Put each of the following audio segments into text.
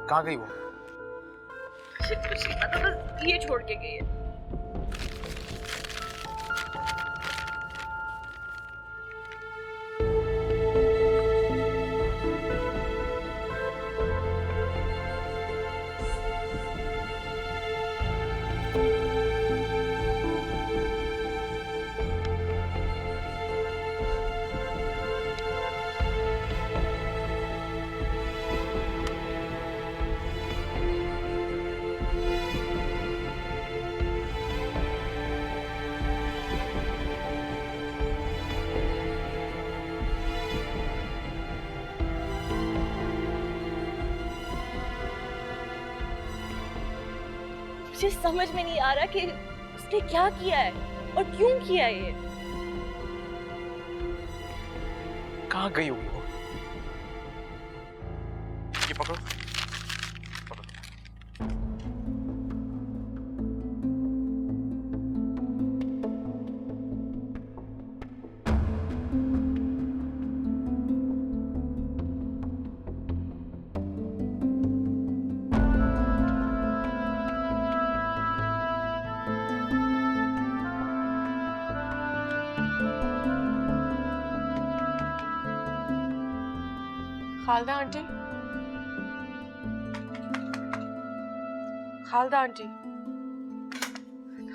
कहाँ गई वो? कुछ नहीं पता, बस ये छोड़ के गई है। मुझे समझ में नहीं आ रहा कि उसने क्या किया है और क्यों किया है ये। कहाँ गई होगी वो? ये पकड़ो। Khalda aunty, Khalda aunty,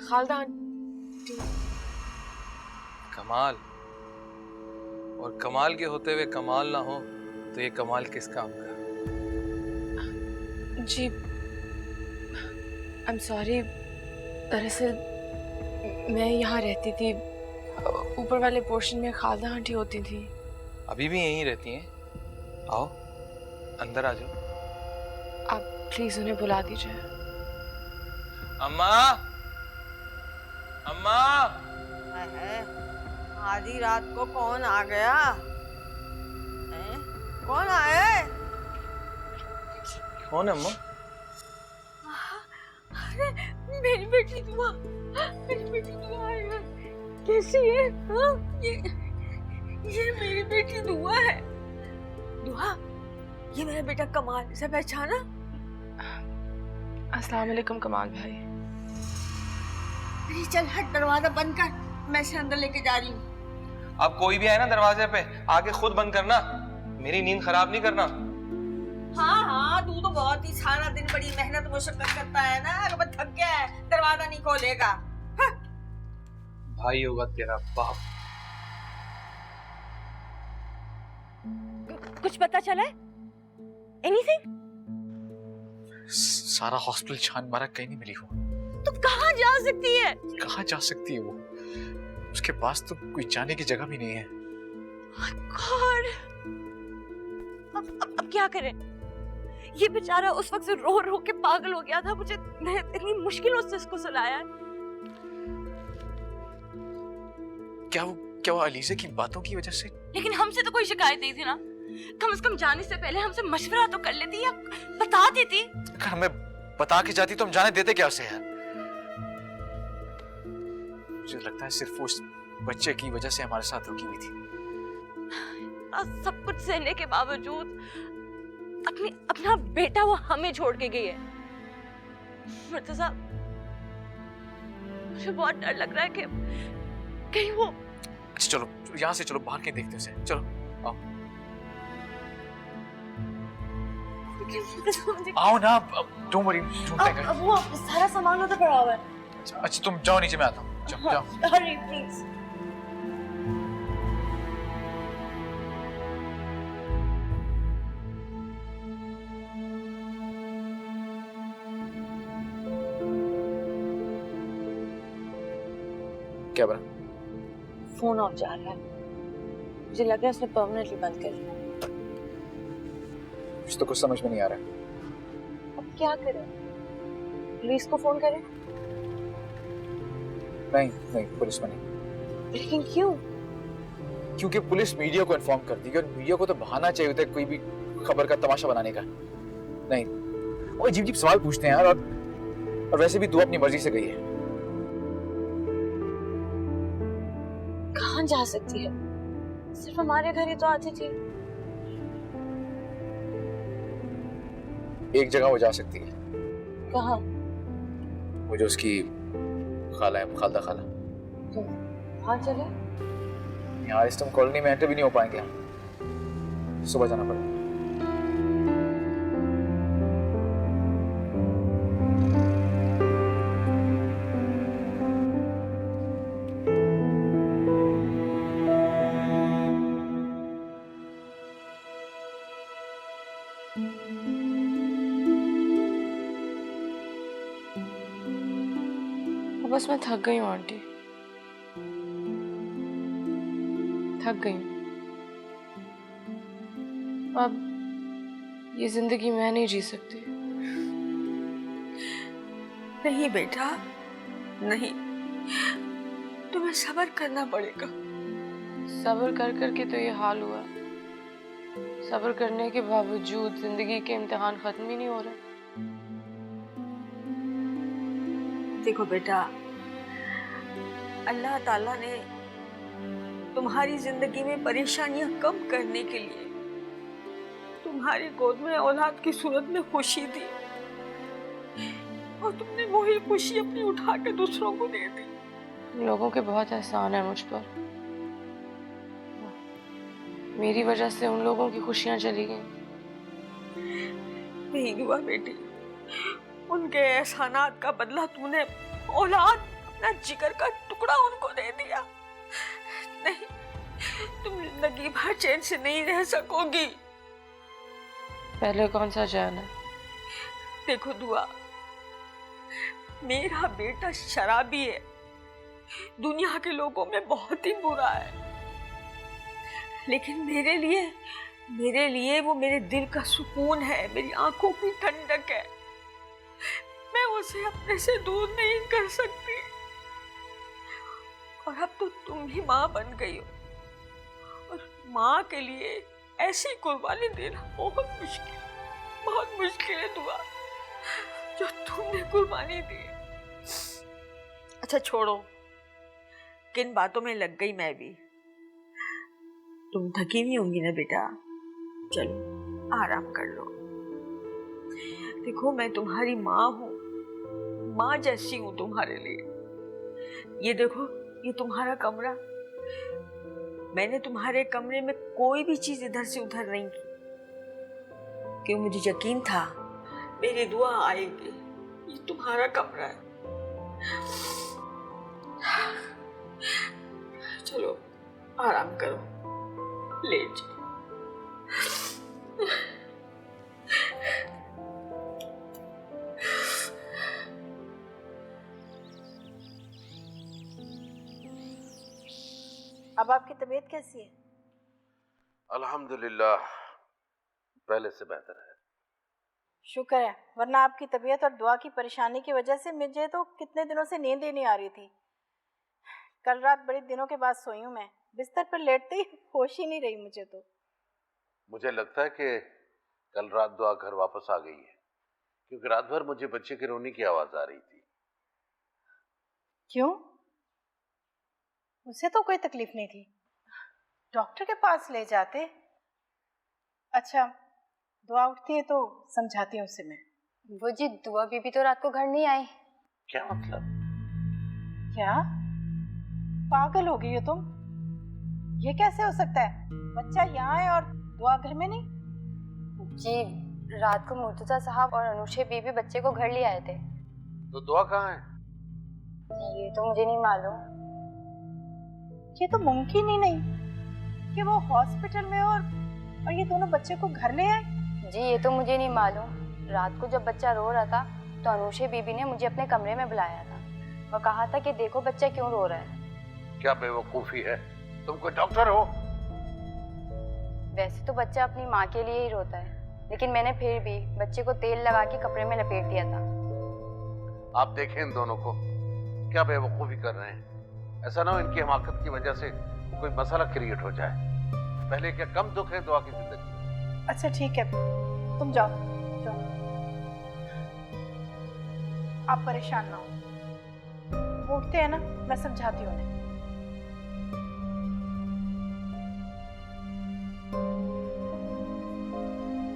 Khalda aunty. कमाल, और कमाल के होते हुए कमाल ना हो तो ये कमाल किस काम का? जी आई एम सॉरी, दरअसल मैं यहाँ रहती थी, ऊपर वाले पोर्शन में खालदा आंटी होती थी। अभी भी यहीं रहती हैं? आओ अंदर आ जाओ। आप प्लीज उन्हें बुला दीजिए। अम्मा, अम्मा। आधी रात को कौन आ गया? कौन आए? कौन है अम्मा? अरे मेरी बेटी दुआ, मेरी बेटी दुआ है। कैसी है? हाँ? ये मेरी बेटी दुआ है। दुआ, ये मेरा बेटा कमाल, इसे पहचाना? अस्सलाम वालेकुम कमाल भाई। चल हट, दरवाजा बंद कर, मैं इसे अंदर लेके जा रही हूँ। अब कोई भी आए ना दरवाजे पे आके खुद बंद करना, मेरी नींद खराब नहीं करना। हाँ हाँ, तू तो बहुत ही सारा दिन बड़ी मेहनत मुशक्कत करता है ना, अगर थक गया है दरवाजा नहीं खोलेगा। हाँ। भाई होगा तेरा बाप। कुछ पता चला है? एनीथिंग? सारा हॉस्पिटल छान मारा, कहीं नहीं मिली वो। तुम कहाँ जा सकती है? कहाँ जा सकती है वो? उसके पास तो कोई जाने की जगह भी नहीं है। गॉड, अब क्या करें? ये बेचारा उस वक्त से रो रो के पागल हो गया था। मुझे इतनी मुश्किलों से इसको सुलाया। क्या वो अलीज़ा की बातों की वजह से? लेकिन हमसे तो कोई शिकायत नहीं थी ना। कम से कम जाने से पहले हमसे मशवरा तो कर लेती या बता देती। अगर हमें बता के जाती तो हम जाने देते क्या उसे यार? मुझे लगता है सिर्फ उस बच्चे की वजह से हमारे साथ रुकी हुई थी। सब कुछ सहने के बावजूद अपना बेटा वो हमें छोड़ के गई है। मुर्तजा, मुझे बहुत डर लग रहा है कि कहीं वो। अच्छा चलो यहाँ से चलो, बाहर के देखते हैं उसे। चलो आओ। आओ ना, डोंट वरी, अब वो सारा सामान उधर पड़ा हुआ है। अच्छा तुम जाओ नीचे, मैं आता हूँ। जाओ। हरी प्लीज। क्या बना? फोन ऑफ जा रहा है। मुझे लग रहा है उसने परमानेंटली बंद कर दिया। मुझे तो कुछ समझ में नहीं आ रहा। अब क्या करें? पुलिस को फोन करें? नहीं पुलिस में नहीं। लेकिन क्यों? क्योंकि पुलिस मीडिया को इन्फॉर्म करती है और मीडिया को तो बहाना चाहिए होता है कोई भी खबर का तमाशा बनाने का। नहीं, वो अजीब अजीब सवाल पूछते हैं यार। और वैसे भी तू अपनी मर्जी से गई है। कहाँ जा सकती है? सिर्फ हमारे घर ही तो आती थी। एक जगह वो जा सकती है। कहाँ? वो जो उसकी खाला है, खालदा खाला। हाँ चले। यहाँ इस टाइम कॉलोनी में एंटर भी नहीं हो पाएंगे हम, सुबह जाना पड़ेगा। बस मैं थक गई हूँ आंटी, थक गई हूँ। अब ये जिंदगी मैं नहीं जी सकती। नहीं बेटा, नहीं, तुम्हें सब्र करना पड़ेगा। सब्र कर कर के तो ये हाल हुआ। सब्र करने के बावजूद जिंदगी के इम्तिहान खत्म ही नहीं हो रहे। देखो बेटा, अल्लाह ताला ने तुम्हारी जिंदगी में परेशानियां कम करने के लिए तुम्हारी गोद में औलाद की सूरत में खुशी दी, और तुमने वही खुशी अपनी उठा के दूसरों को दे दी। लोगों के बहुत एहसान है मुझ पर। मेरी वजह से उन लोगों की खुशियां चली गई। नहीं दुआ बेटी, उनके एहसानात का बदला तूने औलाद, अपना जिगर का टुकड़ा उनको दे दिया। नहीं, तुम जिंदगी भर चैन से नहीं रह सकोगी। पहले कौन सा चैन है? देखो दुआ, मेरा बेटा शराबी है, दुनिया के लोगों में बहुत ही बुरा है, लेकिन मेरे लिए वो मेरे दिल का सुकून है, मेरी आंखों की ठंडक है। मैं उसे अपने से दूर नहीं कर सकती। और अब तो तुम भी माँ बन गई हो, और माँ के लिए ऐसी कुर्बानी देना बहुत मुश्किल है दुआ, जो तुमने कुर्बानी दी। अच्छा छोड़ो, किन बातों में लग गई मैं भी। तुम थकी हुई होंगी ना बेटा, चलो आराम कर लो। देखो मैं तुम्हारी माँ हूँ, माँ जैसी हूँ तुम्हारे लिए। ये देखो, ये तुम्हारा कमरा, मैंने तुम्हारे कमरे में कोई भी चीज इधर से उधर नहीं की, क्यों मुझे यकीन था मेरी दुआ आएगी। ये तुम्हारा कमरा है। चलो आराम करो, लेट जाओ। अब आपकी तबीयत कैसी है? अल्हम्दुलिल्लाह, पहले से बेहतर है। शुक्र है, वरना आपकी तबीयत और दुआ की परेशानी की वजह से मुझे तो कितने दिनों से नींद ही नहीं आ रही थी। कल रात बड़े दिनों के बाद सोई हूँ मैं, बिस्तर पर लेटते ही होश ही नहीं रही मुझे तो। मुझे लगता है कि कल रात दुआ घर वापस आ गई है, क्योंकि रात भर मुझे बच्चे के रोने की आवाज आ रही थी। क्यों? उसे तो कोई तकलीफ नहीं थी, डॉक्टर के पास ले जाते। अच्छा, दुआ उठती है तो समझाती हूँ उसे मैं। वो जी दुआ बीबी तो रात को घर नहीं आई। क्या मतलब? क्या पागल हो गई हो तुम? ये कैसे हो सकता है? बच्चा यहाँ है और दुआ घर में नहीं? जी रात को मुर्तजा साहब और अनुशे बीबी बच्चे को घर ले आए थे। तो दुआ कहाँ है? ये तो मुझे नहीं मालूम। ये तो मुमकिन ही नहीं कि वो हॉस्पिटल में और ये दोनों बच्चे को घर ले आए। जी ये तो मुझे नहीं मालूम। रात को जब बच्चा रो रहा था तो अनुशे बीबी ने मुझे अपने कमरे में बुलाया था और कहा था कि देखो बच्चा क्यों रो रहा है। क्या बेवकूफी है, तुम कोई डॉक्टर हो? वैसे तो बच्चा अपनी माँ के लिए ही रोता है, लेकिन मैंने फिर भी बच्चे को तेल लगा के कपड़े में लपेट दिया था। आप देखें इन दोनों को, क्या बेवकूफी कर रहे हैं। ऐसा ना हो इनकी हमाकत की वजह से कोई मसला क्रिएट हो जाए। पहले क्या कम दुख है दुआ की जिंदगी। अच्छा ठीक है, तुम जाओ जाओ, आप परेशान ना हो। वो उठते हैं ना, मैं समझाती हूँ उन्हें।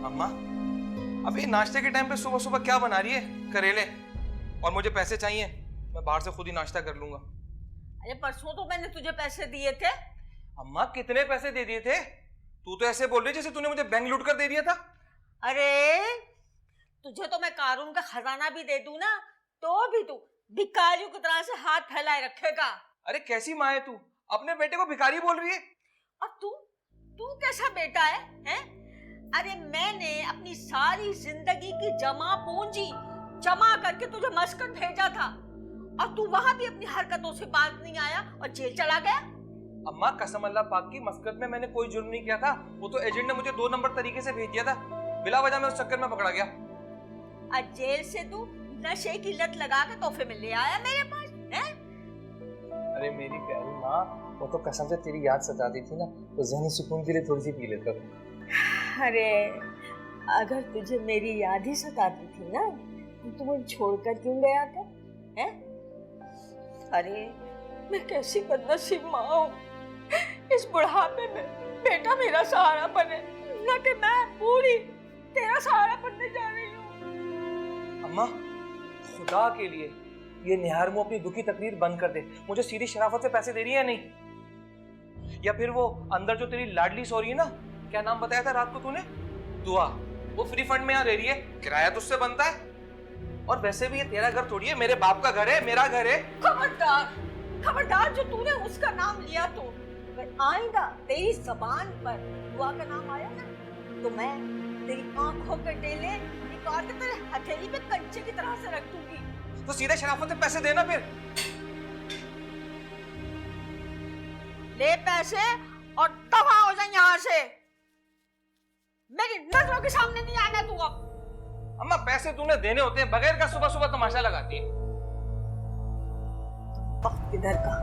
अम्मा, अभी नाश्ते के टाइम पे सुबह सुबह क्या बना रही है? करेले। और मुझे पैसे चाहिए, मैं बाहर से खुद ही नाश्ता कर लूंगा। अरे परसों तो मैंने तुझे पैसे दिए थे। अम्मा कितने पैसे दे दिए थे? तू तो ऐसे बोल रही जैसे तूने मुझे बैंक लूट कर दे दिया था। अरे तुझे तो मैं कारून का खजाना भी दे दूं ना, तो भी तू भिखारियों की तरह से हाथ फैलाए रखेगा। अरे कैसी माँ है तू, अपने बेटे को भिखारी बोल रही है? और तू कैसा बेटा है, हैं? अरे मैंने अपनी सारी जिंदगी की जमा पूंजी जमा करके तुझे मस्कट भेजा था, और तू वहां भी अपनी हरकतों से बाज नहीं आया और जेल चला गया। अम्मा कसम अल्लाह पाक की, मस्कत में मैंने कोई जुर्म नहीं किया था। वो तो एजेंट ने मुझे 2 नंबर तरीके से भेज दिया था, बिला वजह मैं उस चक्कर में पकड़ा गया। आज जेल से तू नशे की लत लगा के तोहफे में ले आया मेरे पास, हैं? अरे मेरी प्यारी माँ, वो तो कसम से तेरी याद सताती थी ना, तो ज़हनी सुकून के लिए थोड़ी सी पी लेता था। अरे अगर तुझे मेरी याद ही सताती थी ना, तो तू मुझे छोड़कर क्यों गया था, हैं? अरे मैं कैसी बदनसीब माँ हूँ, इस बुढ़ापे में बेटा मेरा सहारा बने, न कि मैं पूरी तेरा सहारा बनने जा रही हूँ। अम्मा खुदा के लिए ये निहार मुँह अपनी दुखी तकरीर बंद कर दे। मुझे सीधी शराफत से पैसे दे रही है नहीं, या फिर वो अंदर जो तेरी लाडली सो रही है ना, क्या नाम बताया था रात को तूने, दुआ, वो फ्री फंड में यहाँ रह रही है, किराया तुझसे बनता है। और वैसे भी ये तेरा घर थोड़ी है, मेरे बाप का घर है, मेरा घर है। खबरदार खबरदार, जो तूने उसका नाम लिया तो अगर आएगा तेरी जबान पर दुआ का नाम आया ना, तो मैं तेरी आंखों के टेले निकाल के तेरे हथेली पे कंचे की तरह से रख दूंगी। तो सीधे शराफत से पैसे देना, फिर ले पैसे और तबाह हो जाए यहाँ से, मेरी नजरों के सामने नहीं आना तू अब। अम्मा पैसे तूने देने होते हैं, बगैर का सुबह सुबह तमाशा लगाती है। वक्त किधर का,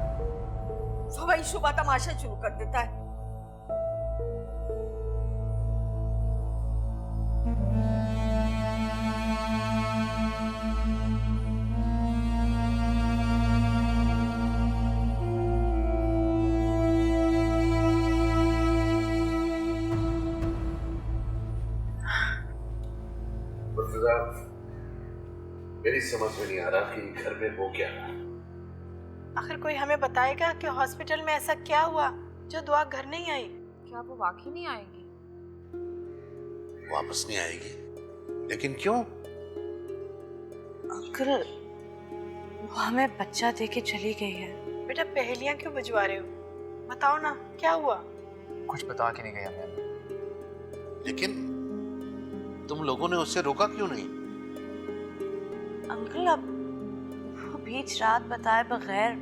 सुबह ही सुबह तमाशा शुरू कर देता है। मेरी समझ में नहीं आ रहा कि घर में हो क्या रहा। आखिर कोई हमें बताएगा कि हॉस्पिटल में ऐसा क्या हुआ जो दुआ घर नहीं आई? क्या वो वाकई नहीं आएगी? वापस नहीं आएगी? लेकिन क्यों? अंकल, वो हमें बच्चा दे के चली गई है। बेटा पहेलियां क्यों बुझवा रहे हो? बताओ ना क्या हुआ? कुछ बता के नहीं गई हमें। लेकिन तुम लोगों ने उससे रोका क्यों नहीं? अंकल, अब वो बीच रात बताए बगैर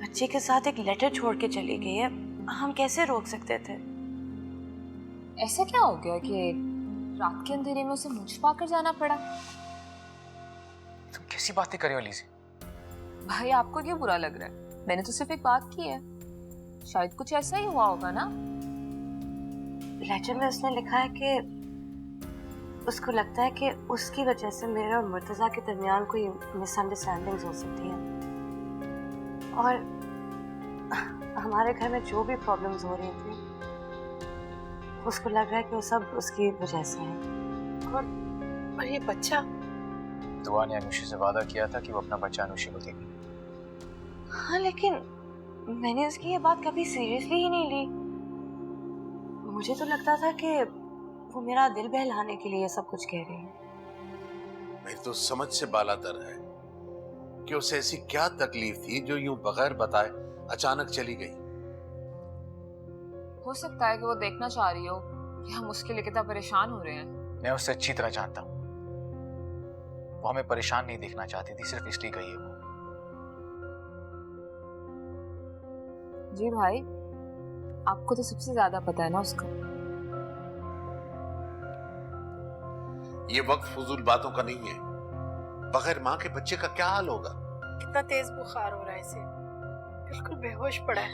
बच्चे के साथ एक लेटर छोड़ के चली गई है, हम कैसे रोक सकते थे? ऐसा क्या हो गया कि रात के अंधेरे में उसे मुंह छुपा कर जाना पड़ा? तुम कैसी बातें कर रहे हो लीज़ी? भाई आपको क्यों बुरा लग रहा है? मैंने तो सिर्फ एक बात की है, शायद कुछ ऐसा ही हुआ होगा ना। लेटर में उसने लिखा है कि उसको लगता है कि उसकी वजह से मेरे और मुर्तजा के दरमियान कोई मिसअंडरस्टैंडिंग्स हो सकती हैं, और हमारे घर में जो भी प्रॉब्लम्स हो रही थी उसको लग रहा है कि वो सब उसकी वजह से है। और ये बच्चा, दुआ ने अनुषी से वादा किया था कि वो अपना बच्चा अनुषी को देगी। हाँ, लेकिन मैंने उसकी ये बात कभी सीरियसली ही नहीं ली। मुझे तो लगता था कि वो मेरा दिल बहलाने के लिए सब कुछ कह रही है। मेरी तो समझ से बालातर है कि उसे ऐसी क्या तकलीफ थी जो यूं बगैर बताए अचानक चली गई। हो सकता है कि वो देखना चाह रही हो कि हम उसके लिए कितना परेशान हो रहे हैं। मैं उससे अच्छी तरह जानता हूँ, वो हमें परेशान नहीं देखना चाहती थी, सिर्फ इसलिए गई है वो। जी भाई, आपको तो सबसे ज्यादा पता है ना उसका। ये वक्त फजूल बातों का नहीं है। बगैर माँ के बच्चे का क्या हाल होगा? कितना तेज बुखार हो रहा है इसे, बिल्कुल बेहोश पड़ा है।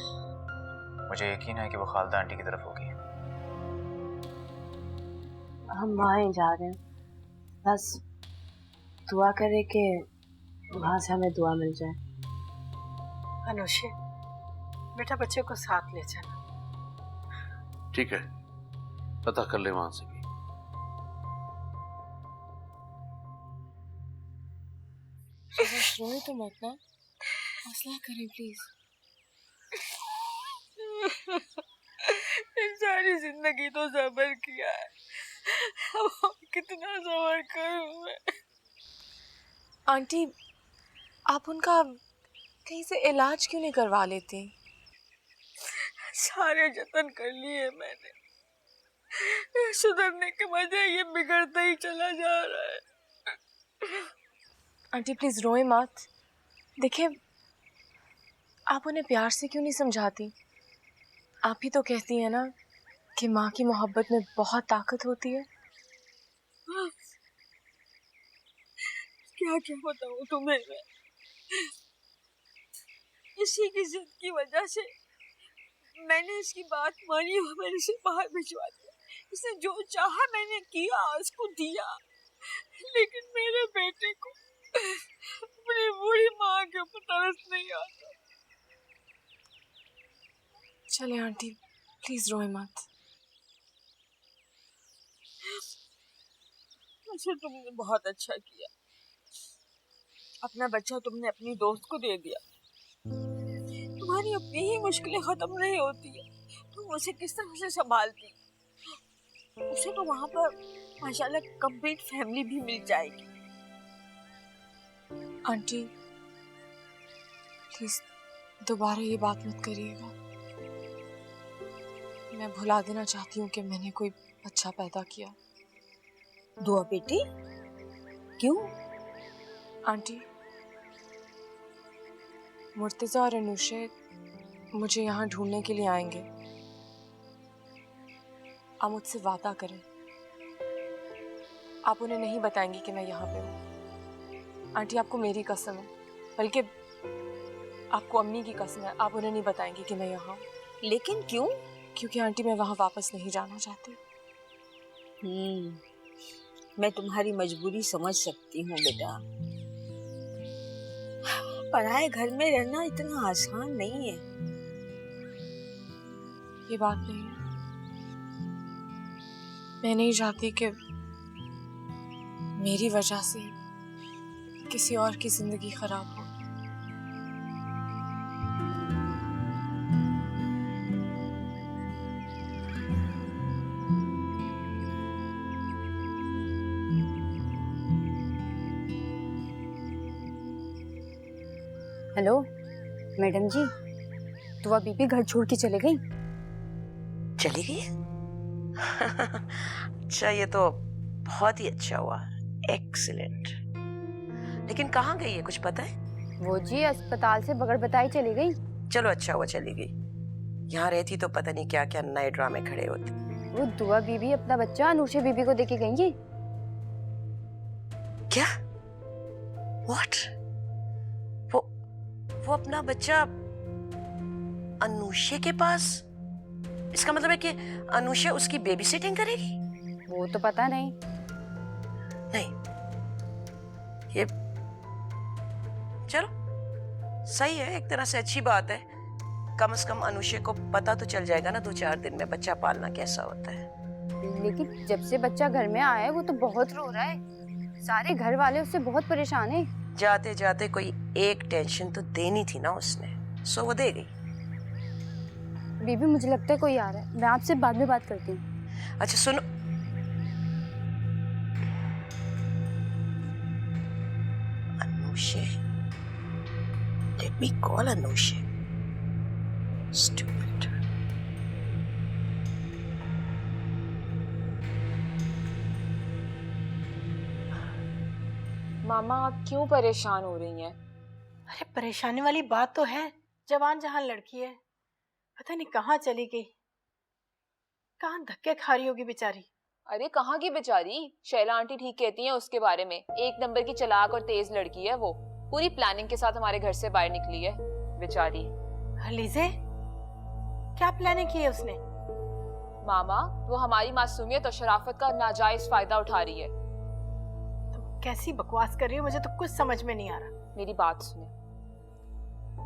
मुझे यकीन है कि वो खालदा आंटी की तरफ होगी। हम वहाँ ही जा रहे हैं, बस दुआ करें कि वहाँ से हमें दुआ मिल जाए। अनुषी, बेटा बच्चे को साथ ले जाना। ठीक है, पता कर ले वहां से भी। रोए तो मत ना, हौसला करें प्लीज। सारी जिंदगी तो सबर किया है, अब कितना सबर करूं मैं। आंटी, आप उनका कहीं से इलाज क्यों नहीं करवा लेती? सारे जतन कर लिए मैंने, सुधरने के बजाय ये बिगड़ता ही चला जा रहा है। आंटी प्लीज रोए मत। देखिए, आप उन्हें प्यार से क्यों नहीं समझाती? आप ही तो कहती हैं ना कि माँ की मोहब्बत में बहुत ताकत होती है। क्या क्या बताऊं तुम्हें मैं, इसी की जिद की वजह से मैंने इसकी बात मानी और मैंने इसे बाहर भिजवा दिया। इसने जो चाहा मैंने किया, उसको दिया, लेकिन मेरे बेटे को अपनी बूढ़ी माँ के ऊपर तरस नहीं आता। चले आंटी, प्लीज रोए मत। अच्छा, तुमने बहुत अच्छा किया, अपना बच्चा तुमने अपनी दोस्त को दे दिया। तुम्हारी अपनी ही मुश्किलें खत्म नहीं होती है, तुम उसे किस तरह से संभालती। उसे तो वहां पर माशाल्लाह कंप्लीट फैमिली भी मिल जाएगी। आंटी प्लीज दोबारा ये बात मत करिएगा। मैं भुला देना चाहती हूँ कि मैंने कोई बच्चा पैदा किया। दुआ बेटी, क्यों? आंटी, मुर्तजा और अनुशे मुझे यहाँ ढूंढने के लिए आएंगे। आप मुझसे वादा करें, आप उन्हें नहीं बताएंगी कि मैं यहाँ पे हूँ। आंटी, आपको मेरी कसम है, बल्कि आपको अम्मी की कसम है, आप उन्हें नहीं बताएंगी कि मैं यहाँ हूँ। लेकिन क्यों? क्योंकि आंटी मैं वहाँ वापस नहीं जाना चाहती। मैं तुम्हारी मजबूरी समझ सकती हूँ बेटा। पराए घर में रहना इतना आसान नहीं है। ये बात नहीं है, मैं नहीं चाहती कि मेरी वजह से किसी और की जिंदगी खराब हो। हेलो मैडम जी, दुआ बीबी घर छोड़ के चले गई। चली गई? अच्छा, ये तो बहुत ही अच्छा हुआ, एक्सीलेंट। लेकिन कहाँ गई है, कुछ पता है? वो जी अस्पताल से बगैर बताई चली गई। चलो अच्छा हुआ चली गई, यहाँ रहती तो पता नहीं क्या क्या नए ड्रामे खड़े होते। वो दुआ बीबी अपना बच्चा अनुषा बीबी को देके गई है। क्या? व्हाट? वो अपना बच्चा अनुषा के पास? इसका मतलब है कि अनुषा उसकी बेबी सिटिंग करेगी? वो तो पता नहीं। नहीं, ये चलो सही है, एक तरह से अच्छी बात है। कम से कम अनुषा को पता तो चल जाएगा ना 2-4 दिन में बच्चा पालना कैसा होता है। लेकिन जब से बच्चा घर में आया है वो तो बहुत रो रहा है, सारे घर वाले उससे बहुत परेशान है। जाते जाते कोई एक टेंशन तो देनी थी ना उसने, सो वो दे गई। बीबी मुझे लगता है कोई आ रहा है, मैं आपसे बाद में बात करती हूँ। अच्छा सुनो, Anusha, let me call Anusha. Stupid. मामा, आप क्यों परेशान हो रही हैं? अरे परेशानी वाली बात तो है, जवान जहान लड़की है, पता नहीं कहाँ चली गई, कहाँ धक्के खा रही होगी बेचारी। अरे कहाँ की बेचारी, शैला आंटी ठीक कहती हैं उसके बारे में। एक नंबर की चालाक और तेज लड़की है वो, पूरी प्लानिंग के साथ हमारे घर से बाहर निकली है बेचारी। लीजे, क्या प्लानिंग की है उसने? मामा, वो हमारी मासूमियत और शराफत का नाजायज फायदा उठा रही है। कैसी बकवास कर रही हो, मुझे तो कुछ समझ में नहीं आ रहा। मेरी बात सुने,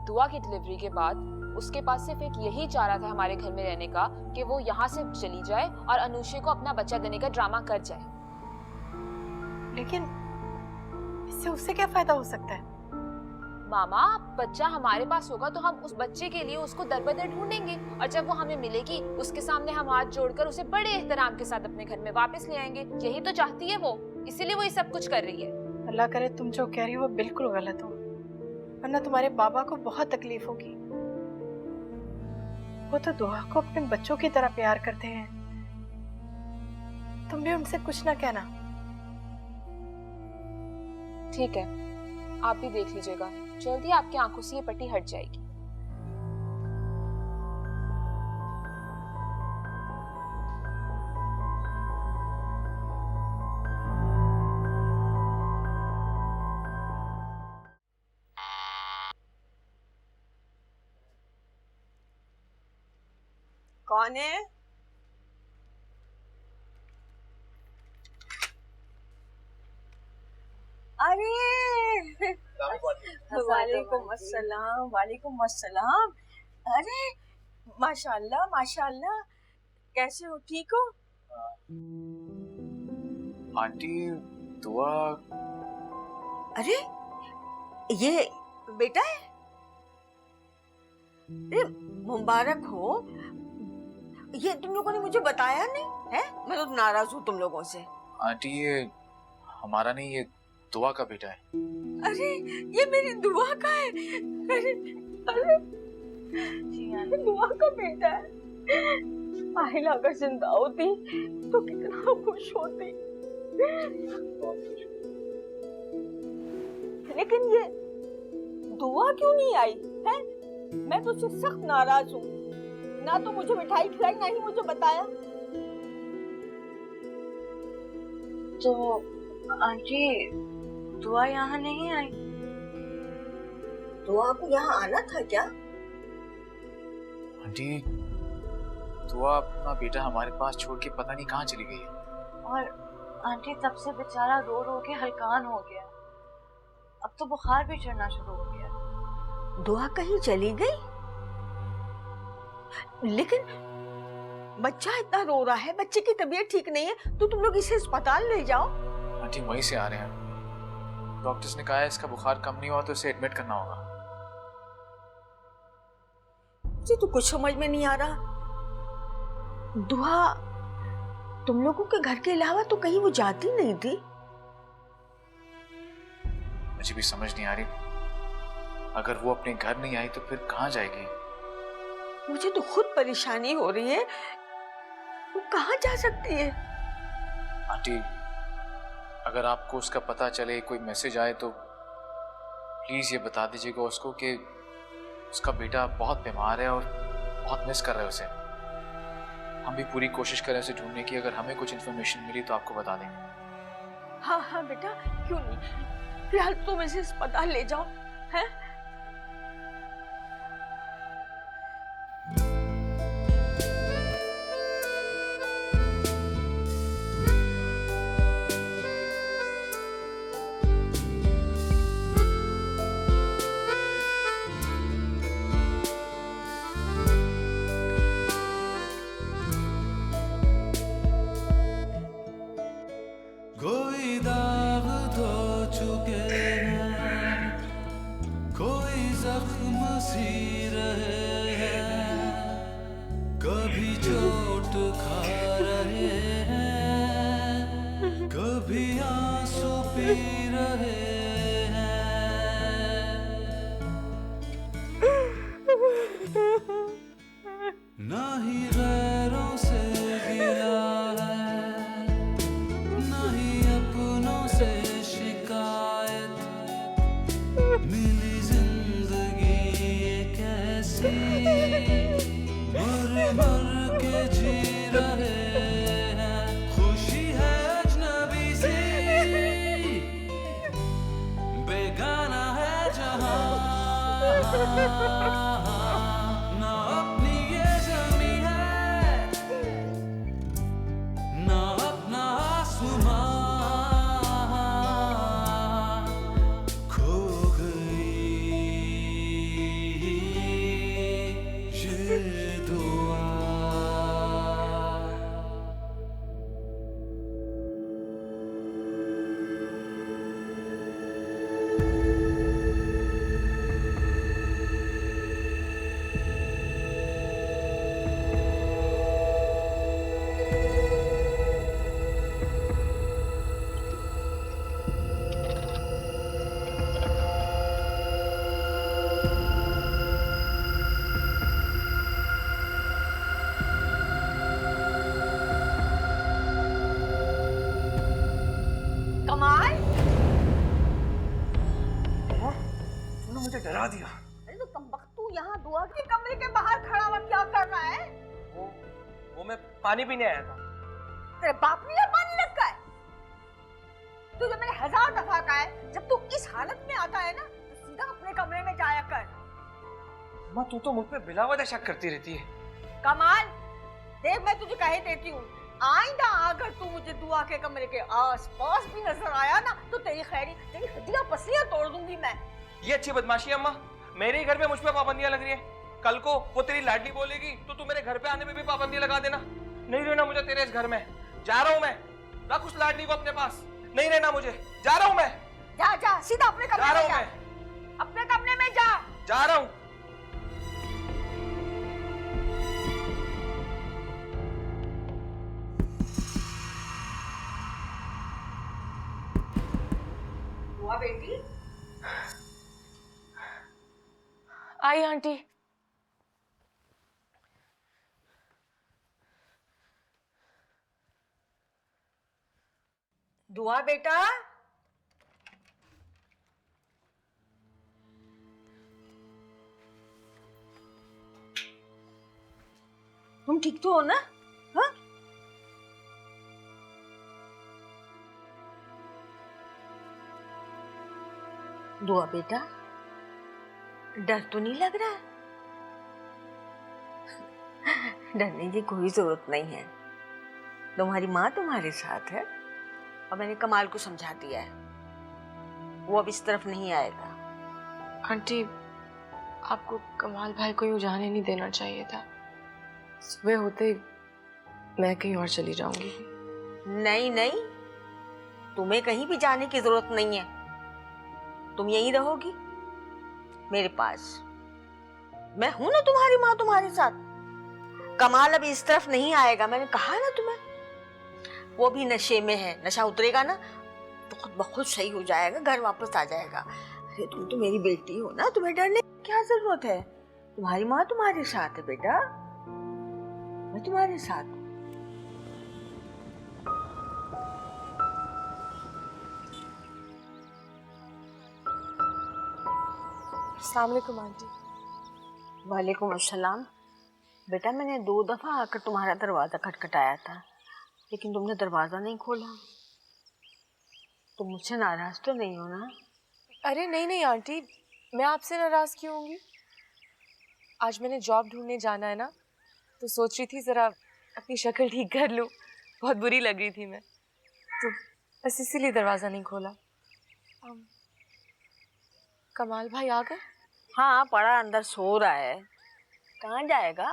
दुआ की डिलीवरी के बाद उसके पास सिर्फ एक यही चारा था हमारे घर में रहने का, कि वो यहाँ से चली जाए और अनुषा को अपना बच्चा देने का ड्रामा कर जाए। लेकिन इससे उससे क्या फायदा हो सकता है? मामा बच्चा हमारे पास होगा तो हम उस बच्चे के लिए उसको दर बदर ढूंढेंगे और जब वो हमें मिलेगी उसके सामने हम हाथ जोड़कर उसे बड़े एहतराम के साथ अपने घर में वापस ले आएंगे। यही तो चाहती है वो, इसीलिए वो ये सब कुछ कर रही है। अल्लाह करे तुम जो कह रही हो वो बिल्कुल गलत हो, वरना तुम्हारे बाबा को बहुत तकलीफ होगी। वो तो दुआ को अपने बच्चों की तरह प्यार करते हैं। तुम भी उनसे कुछ ना कहना। ठीक है, आप भी देख लीजिएगा, जल्दी आपकी आंखों से ये पट्टी हट जाएगी। कौन है? अरे वालेकुम अस्सलाम, वालेकुम अस्सलाम। अरे माशाल्लाह माशाल्लाह, कैसे हो, ठीक हो? आंटी दुआ। अरे ये बेटा है? अरे मुबारक हो। ये तुम लोगों ने मुझे बताया नहीं है? मैं तो नाराज हूँ तुम लोगों से। आंटी ये हमारा नहीं, ये दुआ का बेटा है। अरे ये मेरी दुआ का है। अरे अरे दुआ का बेटा है। आहिला अगर जिंदा होती तो कितना खुश होती। लेकिन ये दुआ क्यों नहीं आई है? मैं तो उससे सख्त नाराज हूँ। ना तो मुझे मिठाई खिलाई, ना ही मुझे बताया। तो आंटी दुआ यहाँ नहीं आई? दुआ को यहाँ आना था क्या? आंटी दुआ अपना बेटा हमारे पास छोड़ के पता नहीं कहाँ चली गई है। और आंटी तब से बेचारा रो रो के हलकान हो गया, अब तो बुखार भी चढ़ना शुरू हो गया। दुआ कहीं चली गई? लेकिन बच्चा इतना रो रहा है, बच्चे की तबीयत ठीक नहीं है, तो तुम लोग इसे अस्पताल ले जाओ। आंटी वहीं से आ रहे हैं, डॉक्टर्स ने कहा है इसका बुखार कम नहीं हुआ तो इसे एडमिट करना होगा। मुझे तो कुछ समझ में नहीं आ रहा। दुआ तुम लोगों के घर के अलावा तो कहीं वो जाती नहीं थी। मुझे भी समझ नहीं आ रही, अगर वो अपने घर नहीं आई तो फिर कहाँ जाएगी? मुझे तो खुद परेशानी हो रही है, वो कहाँ जा सकती है? आंटी अगर आपको उसका पता चले, कोई मैसेज आए तो प्लीज ये बता दीजिएगा उसको कि उसका बेटा बहुत बीमार है और बहुत मिस कर रहा है उसे। हम भी पूरी कोशिश करें उसे ढूंढने की, अगर हमें कुछ इन्फॉर्मेशन मिली तो आपको बता देंगे। हाँ हाँ बेटा, क्यों नहीं, फिलहाल तुम इसे अस्पताल ले जाओ। हैं? कोई दाग धो चुके हैं, कोई जख्म सी रहे हैं, कभी चोट खा रहे हैं, कभी आंसू पी रहे हैं। ना ही गैरों से गिला मिली जिंदगी ये कैसी, मर मर के जी रहे हैं। खुशी है अजनबी सी, बेगाना है जहां, ना अपनी ये जमी है, ना अपना आसमां। मुझे डरा दिया। अरे तो कमबख्तू यहाँ दुआ के कमरे के बाहर खड़ा हुआ क्या कर रहा है? वो मैं पानी पीने आया था। तेरे बाप ने पानी रखा है? तुझे मैंने 1000 दफा कहा है, जब तू इस हालत में आता है ना तो सीधा अपने कमरे में जाया कर। अम्मा तू तो मुझ पे बिला वजह शक करती रहती है। कमाल, देख मैं तुझे कहे देती हूँ, आइंदा अगर तू मुझे दुआ के कमरे के आस-पास भी नजर आया ना तो तेरी हड्डियां पसलियां तोड़ दूंगी मैं। ये अच्छी बदमाशी है अम्मा, मेरे ही घर में मुझ पे पाबंदियां लग रही हैं। कल को वो तेरी लाडली बोलेगी तो तू मेरे घर पे आने में भी पाबंदी लगा देना। नहीं रहना मुझे तेरे इस घर में, जा रहा हूँ मैं। रख उस लाडली को अपने पास, नहीं रहना मुझे, जा रहा हूँ मैं। जा जा सीधा अपने कमरे जा रहा में हूँ जा। मैं, अपने कमरे में जा रहा हूँ। दुआ बेटी, आई आंटी। दुआ बेटा, तुम ठीक तो हो ना? हाँ? दुआ बेटा, डर तो नहीं लग रहा? डरने की कोई जरूरत नहीं है, तुम्हारी माँ तुम्हारे साथ है और मैंने कमाल को समझा दिया है, वो अब इस तरफ नहीं आएगा। आंटी, आपको कमाल भाई को यूं जाने नहीं देना चाहिए था। सुबह होते मैं कहीं और चली जाऊंगी। नहीं नहीं, तुम्हें कहीं भी जाने की जरूरत नहीं है, तुम यहीं रहोगी मेरे पास। मैं हूं ना तुम्हारी माँ तुम्हारे साथ। कमाल अब इस तरफ नहीं आएगा, मैंने कहा ना तुम्हें। वो भी नशे में है, नशा उतरेगा ना तो खुद ब खुद सही हो जाएगा, घर वापस आ जाएगा। अरे तुम तो मेरी बेटी हो ना, तुम्हें डरने की क्या जरूरत है? तुम्हारी माँ तुम्हारे साथ है बेटा, मैं तुम्हारे साथ हूं। अस्सलाम वालेकुम आंटी। वालेकुम अस्सलाम। बेटा मैंने 2 दफा आकर तुम्हारा दरवाजा खटखटाया था, लेकिन तुमने दरवाजा नहीं खोला। तुम मुझसे नाराज तो नहीं हो ना? अरे नहीं नहीं आंटी, मैं आपसे नाराज क्यों होंगी? आज मैंने जॉब ढूंढने जाना है ना, तो सोच रही थी जरा अपनी शक्ल ठीक कर लूं। बहुत बुरी लग रही थी मैं, तो बस इसीलिए दरवाजा नहीं खोला। कमाल भाई आ गए? हाँ, पड़ा अंदर सो रहा है। कहाँ जाएगा?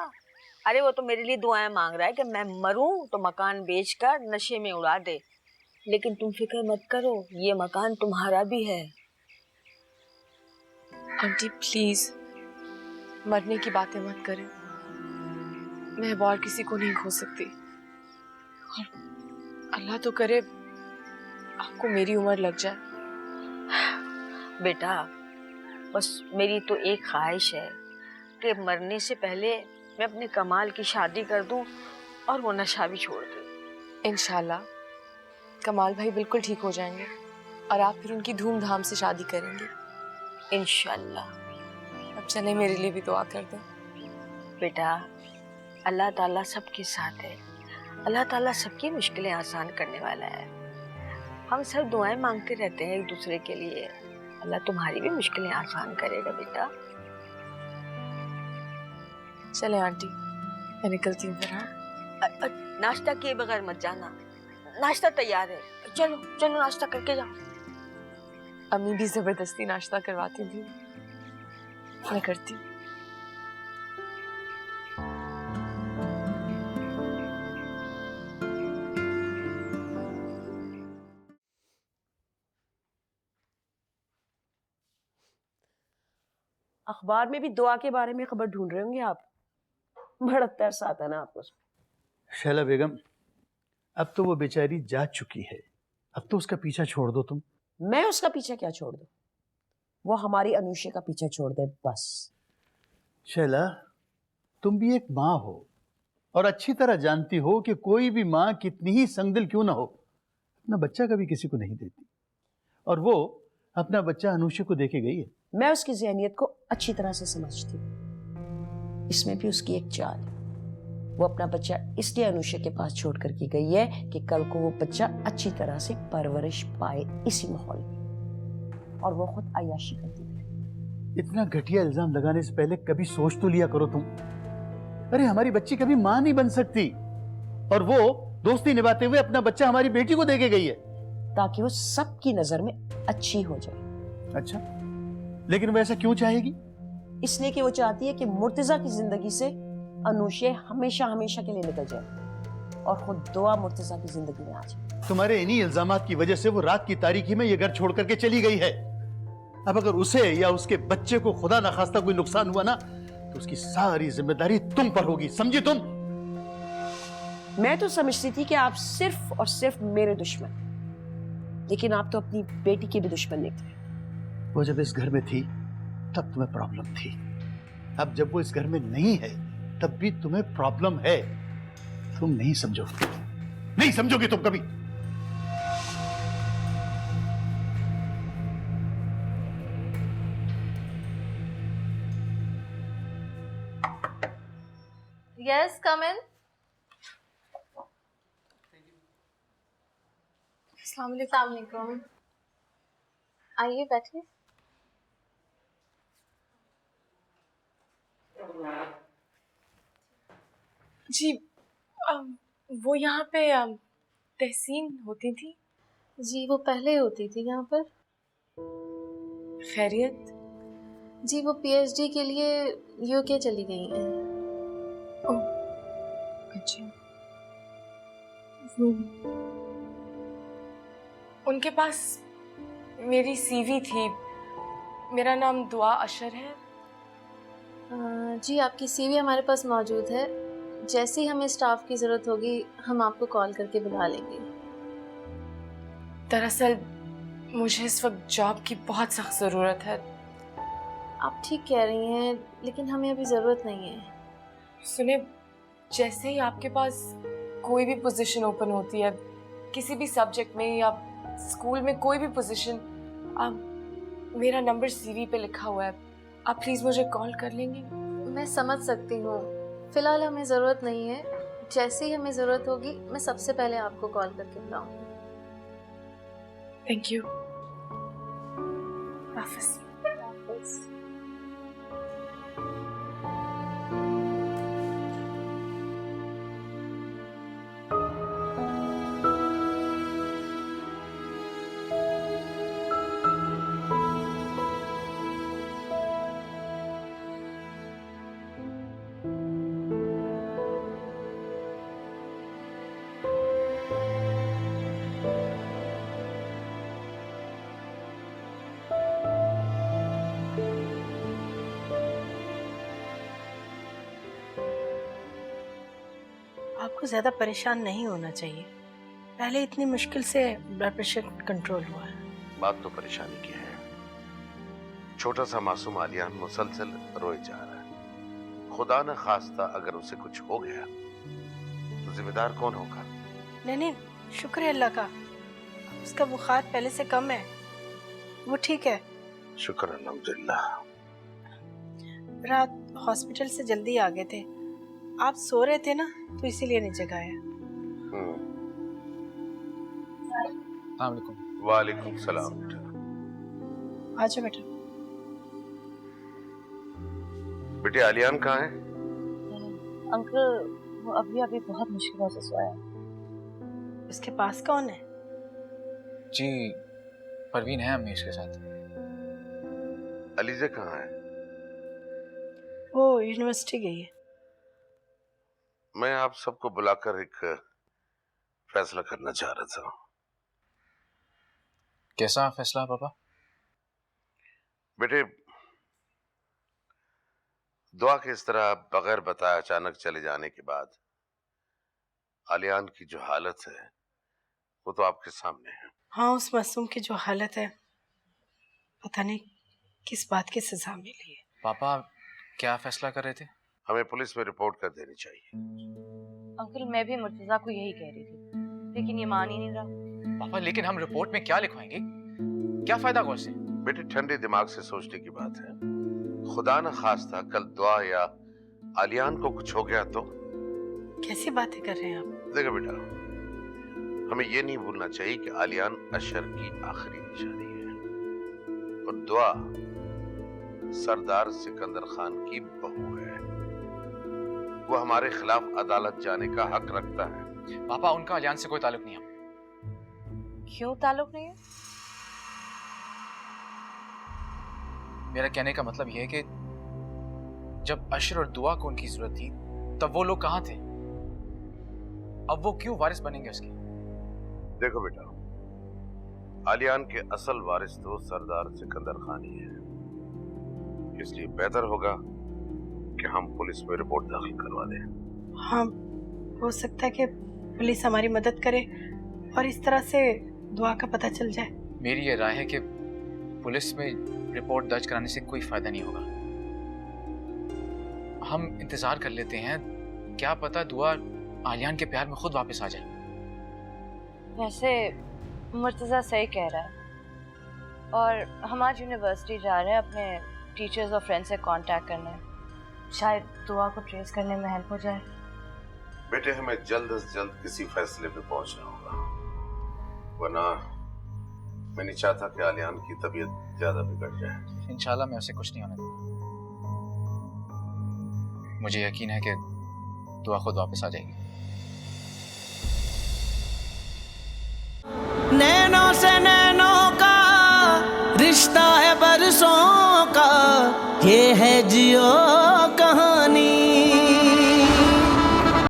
अरे वो तो मेरे लिए दुआएं मांग रहा है कि मैं मरूं तो मकान बेचकर नशे में उड़ा दे। लेकिन तुम फिक्र मत करो, ये मकान तुम्हारा भी है। आंटी प्लीज मरने की बातें मत करें, मैं अब और किसी को नहीं खो सकती। और अल्लाह तो करे आपको मेरी उम्र लग जाए। बेटा बस मेरी तो एक ख्वाहिश है कि मरने से पहले मैं अपने कमाल की शादी कर दूं और वो नशा भी छोड़ दूं। इंशाल्लाह कमाल भाई बिल्कुल ठीक हो जाएंगे और आप फिर उनकी धूमधाम से शादी करेंगे इंशाल्लाह। अब चले, मेरे लिए भी दुआ कर दें। बेटा अल्लाह ताला सबके साथ है, अल्लाह ताला सबकी मुश्किलें आसान करने वाला है। हम सब दुआएं मांगते रहते हैं एक दूसरे के लिए, अल्लाह तुम्हारी भी मुश्किलें आसान करेगा बेटा। चले आंटी, मैं निकलती हूँ फिर। हाँ, नाश्ता किए बगैर मत जाना, नाश्ता तैयार है। चलो चलो नाश्ता करके जाओ। अम्मी भी जबरदस्ती नाश्ता करवाती थी, मैं करती हूँ। अखबार में भी दुआ के बारे में खबर ढूंढ रहे होंगे आप। बड़ा तरस आता है ना आपको। शैला बेगम, अब तो वो बेचारी जा चुकी है, अब तो उसका पीछा छोड़ दो तुम। मैं उसका पीछा क्या छोड़ दूं? वो हमारी अनुषा का पीछा छोड़ दे बस। शैला, तुम भी एक माँ हो और अच्छी तरह जानती हो कि कोई भी माँ कितनी ही संगदिल क्यों ना हो, अपना बच्चा कभी किसी को नहीं देती। और वो अपना बच्चा अनुषा को देके गई है। मैं उसकी ज़हनियत को अच्छी तरह से समझती हूँ। इसमें भी उसकी एक चाल है। वो अपना बच्चा इसलिए अनुषा के पास छोड़ कर के गई है कि कल को वो बच्चा अच्छी तरह से परवरिश पाए इसी माहौल में, और वो खुद अय्याशी करती है। इतना घटिया इल्जाम लगाने से पहले कभी सोच तो लिया करो तुम। अरे हमारी बच्ची कभी मां नहीं बन सकती, और वो दोस्ती निभाते हुए अपना बच्चा हमारी बेटी को दे के गई है, ताकि वो सबकी नजर में अच्छी हो जाए। अच्छा, लेकिन वो ऐसा क्यों चाहेगी? इसलिए कि वो चाहती है कि मुर्तजा की जिंदगी से अनुषा हमेशा हमेशा के लिए निकल जाए और खुद दुआ मुर्तजा की जिंदगी में आ जाए। तुम्हारे इन्हीं इल्जामात की वजह से वो रात की तारीकी में ये घर छोड़ करके चली गई है। अब अगर उसे या उसके बच्चे को खुदा ना खास्ता कोई नुकसान हुआ ना, तो उसकी सारी जिम्मेदारी तुम पर होगी, समझी तुम? मैं तो समझती थी कि आप सिर्फ और सिर्फ मेरे दुश्मन, लेकिन आप तो अपनी बेटी के भी दुश्मन निकले। वो जब इस घर में थी तब तुम्हें प्रॉब्लम थी, अब जब वो इस घर में नहीं है तब भी तुम्हें प्रॉब्लम है। तुम नहीं समझोगे, नहीं समझोगे तुम कभी। यस, कम इन। अस्सलाम वालेकुम। आइए बैठिए। जी, वो यहाँ पे तहसीन होती थी। जी, वो पहले होती थी यहाँ पर। खैरियत? जी, वो पीएचडी के लिए यूके चली गई हैं। ओह, अच्छा। उनके पास मेरी सीवी थी। मेरा नाम दुआ अशर है। जी, आपकी सीवी हमारे पास मौजूद है। जैसे ही हमें स्टाफ की ज़रूरत होगी हम आपको कॉल करके बुला लेंगे। दरअसल मुझे इस वक्त जॉब की बहुत सख्त ज़रूरत है। आप ठीक कह रही हैं, लेकिन हमें अभी ज़रूरत नहीं है। सुने, जैसे ही आपके पास कोई भी पोजीशन ओपन होती है, किसी भी सब्जेक्ट में या स्कूल में कोई भी पोजीशन, मेरा नंबर सीवी पे लिखा हुआ है, आप प्लीज़ मुझे कॉल कर लेंगे? मैं समझ सकती हूँ, फ़िलहाल हमें ज़रूरत नहीं है। जैसे ही हमें ज़रूरत होगी मैं सबसे पहले आपको कॉल करके बुलाऊंगी। Thank you. हाफिज़। आपको ज़्यादा परेशान नहीं होना चाहिए। पहले इतनी मुश्किल से ब्लड प्रेशर कंट्रोल हुआ है। बात तो परेशानी की है। छोटा सा मासूम आलियान मुसलसल रोए जा रहा है। खुदा न खास्ता अगर उसे कुछ हो गया तो जिम्मेदार कौन होगा? नहीं, शुक्र है अल्लाह का, उसका बुखार पहले से कम है, वो ठीक है। शुक्र अल्हम्दुलिल्लाह। रात हॉस्पिटल से जल्दी आ गए थे, आप सो रहे थे ना, तो इसीलिए नहीं जगाया। वालेकुम सलाम। आ जाओ बेटा। बेटे आलियान कहाँ है? अंकल, वो अभी बहुत मुश्किलों से सोया है। उसके पास कौन है? जी, परवीन है अम्मी उसके साथ। अलीज़ा कहाँ है? वो यूनिवर्सिटी गई है। मैं आप सबको बुलाकर एक फैसला करना चाह रहा था। कैसा फैसला पापा? बेटे, दुआ के इस तरह बगैर बताए अचानक चले जाने के बाद आलियान की जो हालत है वो तो आपके सामने है। हाँ, उस मासूम की जो हालत है, पता नहीं किस बात की सजा मिली है। पापा क्या फैसला कर रहे थे? हमें पुलिस में रिपोर्ट कर देनी चाहिए। अंकल, मैं भी मुर्तजा को यही कह रही थी, लेकिन ये मान ही नहीं रहा। पापा लेकिन हम रिपोर्ट में क्या लिखवाएंगे? क्या फायदा गौर से? बेटे ठंडे दिमाग से सोचने की बात है। खुदा न खास्ता कल दुआ या आलियान को कुछ हो गया तो? कैसी बातें कर रहे हैं आप? देखो बेटा, हमें ये नहीं भूलना चाहिए कि आलियान अशर की आखिरी निशानी है और दुआ सरदार सिकंदर खान की बहू है। वो हमारे खिलाफ अदालत जाने का हक रखता है। पापा, उनका आलियान से कोई ताल्लुक नहीं है। क्यों ताल्लुक नहीं है? मेरा कहने का मतलब यह है कि जब अशर और दुआ को उनकी जरूरत थी तब वो लोग कहां थे? अब वो क्यों वारिस बनेंगे उसके? देखो बेटा, आलियान के असल वारिस तो सरदार सिकंदर खान ही है, इसलिए बेहतर होगा कि हम पुलिस में रिपोर्ट दाखिल करवा दें। हाँ, हो सकता है कि पुलिस हमारी मदद करे और इस तरह से दुआ का पता चल जाए। मेरी ये राय है कि पुलिस में रिपोर्ट दर्ज कराने से कोई फायदा नहीं होगा। हम इंतजार कर लेते हैं, क्या पता दुआ आलियान के प्यार में खुद वापस आ जाए। वैसे मुर्तज़ा सही कह रहा है और हम आज यूनिवर्सिटी जा रहे हैं अपने टीचर्स और फ्रेंड्स से कांटेक्ट करने, शायद दुआ को ट्रेस करने में हेल्प हो जाए। बेटे, हमें जल्द से जल्द किसी फैसले पे पहुंचना होगा, वरना मैं नहीं चाहता कि आलियान की तबीयत ज्यादा बिगड़ जाए। इंशाल्लाह मैं उसे कुछ नहीं होने दूंगा। मुझे यकीन है कि दुआ खुद वापस आ जाएगी। नैनों से नैनों का रिश्ता है बरसों का, ये है जियो